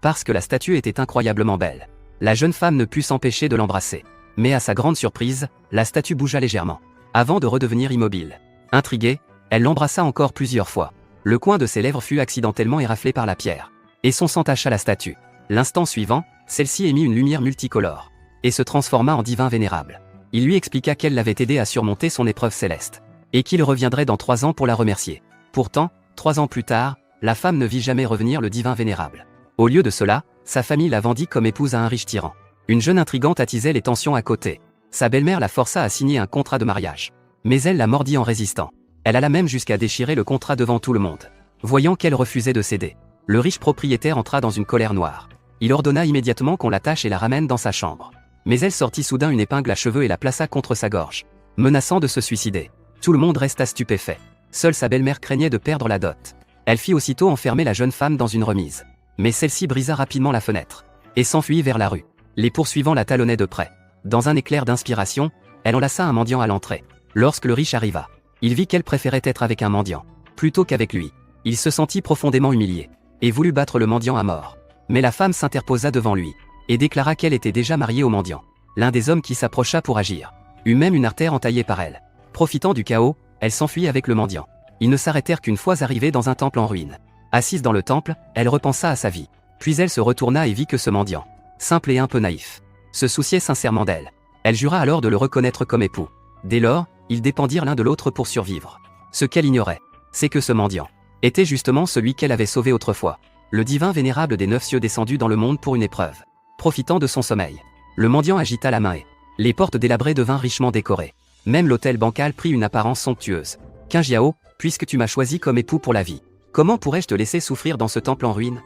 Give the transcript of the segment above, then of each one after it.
parce que la statue était incroyablement belle. La jeune femme ne put s'empêcher de l'embrasser. Mais à sa grande surprise, la statue bougea légèrement, avant de redevenir immobile. Intriguée, elle l'embrassa encore plusieurs fois. Le coin de ses lèvres fut accidentellement éraflé par la pierre, et son sang tacha la statue. L'instant suivant, celle-ci émit une lumière multicolore, et se transforma en divin vénérable. Il lui expliqua qu'elle l'avait aidé à surmonter son épreuve céleste, et qu'il reviendrait dans 3 ans pour la remercier. Pourtant, 3 ans plus tard, la femme ne vit jamais revenir le divin vénérable. Au lieu de cela, sa famille la vendit comme épouse à un riche tyran. Une jeune intrigante attisait les tensions à côté. Sa belle-mère la força à signer un contrat de mariage. Mais elle la mordit en résistant. Elle alla même jusqu'à déchirer le contrat devant tout le monde. Voyant qu'elle refusait de céder, le riche propriétaire entra dans une colère noire. Il ordonna immédiatement qu'on l'attache et la ramène dans sa chambre. Mais elle sortit soudain une épingle à cheveux et la plaça contre sa gorge, menaçant de se suicider. Tout le monde resta stupéfait. Seule sa belle-mère craignait de perdre la dot. Elle fit aussitôt enfermer la jeune femme dans une remise. Mais celle-ci brisa rapidement la fenêtre et s'enfuit vers la rue. Les poursuivants la talonnaient de près. Dans un éclair d'inspiration, elle enlaça un mendiant à l'entrée. Lorsque le riche arriva, il vit qu'elle préférait être avec un mendiant plutôt qu'avec lui. Il se sentit profondément humilié et voulut battre le mendiant à mort. Mais la femme s'interposa devant lui et déclara qu'elle était déjà mariée au mendiant. L'un des hommes qui s'approcha pour agir eut même une artère entaillée par elle. Profitant du chaos, elle s'enfuit avec le mendiant. Ils ne s'arrêtèrent qu'une fois arrivés dans un temple en ruine. Assise dans le temple, elle repensa à sa vie. Puis elle se retourna et vit que ce mendiant, simple et un peu naïf, se souciait sincèrement d'elle. Elle jura alors de le reconnaître comme époux. Dès lors, ils dépendirent l'un de l'autre pour survivre. Ce qu'elle ignorait, c'est que ce mendiant était justement celui qu'elle avait sauvé autrefois, le divin vénérable des 9 cieux descendu dans le monde pour une épreuve. Profitant de son sommeil, le mendiant agita la main et les portes délabrées devinrent richement décorées. Même l'hôtel bancal prit une apparence somptueuse. Qingjiao, puisque tu m'as choisi comme époux pour la vie, comment pourrais-je te laisser souffrir dans ce temple en ruine?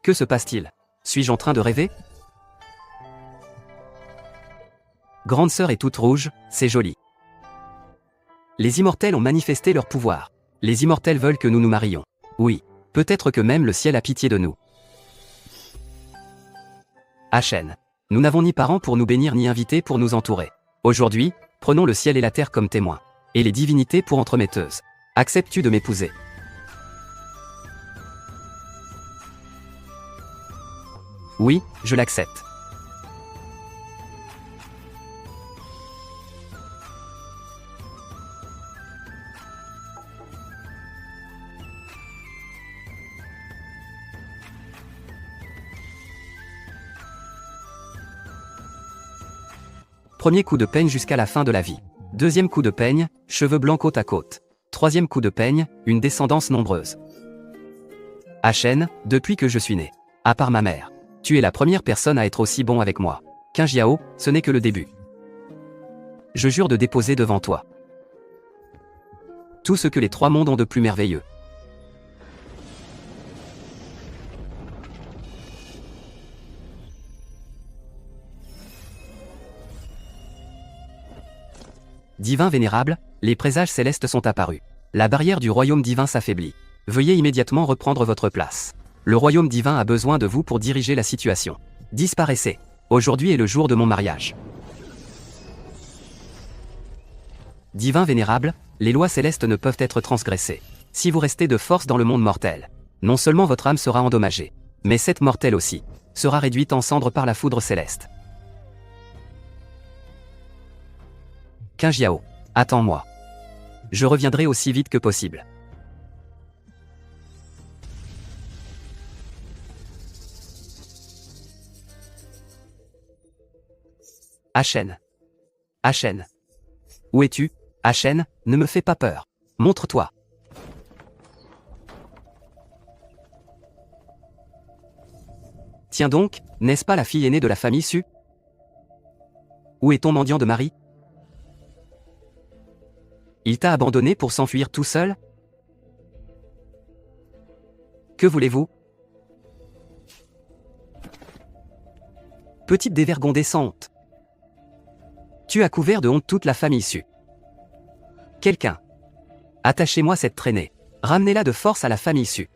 Que se passe-t-il? Suis-je en train de rêver? Grande sœur est toute rouge, c'est joli. Les immortels ont manifesté leur pouvoir. Les immortels veulent que nous nous marions. Oui, peut-être que même le ciel a pitié de nous. Achen. Nous n'avons ni parents pour nous bénir ni invités pour nous entourer. Aujourd'hui, prenons le ciel et la terre comme témoins, et les divinités pour entremetteuses. Acceptes-tu de m'épouser? Oui, je l'accepte. Premier coup de peigne jusqu'à la fin de la vie. Deuxième coup de peigne, cheveux blancs côte à côte. Troisième coup de peigne, une descendance nombreuse. Achen, depuis que je suis né, à part ma mère, tu es la première personne à être aussi bon avec moi. Qingjiao, ce n'est que le début. Je jure de déposer devant toi tout ce que les 3 mondes ont de plus merveilleux. Divin vénérable, les présages célestes sont apparus. La barrière du royaume divin s'affaiblit. Veuillez immédiatement reprendre votre place. Le royaume divin a besoin de vous pour diriger la situation. Disparaissez. Aujourd'hui est le jour de mon mariage. Divin vénérable, les lois célestes ne peuvent être transgressées. Si vous restez de force dans le monde mortel, non seulement votre âme sera endommagée, mais cette mortelle aussi sera réduite en cendres par la foudre céleste. Qingjiao, attends-moi. Je reviendrai aussi vite que possible. Achen. Achen. Où es-tu? Achen, ne me fais pas peur. Montre-toi. Tiens donc, n'est-ce pas la fille aînée de la famille Su? Où est ton mendiant de mari? Il t'a abandonné pour s'enfuir tout seul? Que voulez-vous? Petite dévergondée sans honte. Tu as couvert de honte toute la famille Su. Quelqu'un. Attachez-moi cette traînée. Ramenez-la de force à la famille Su.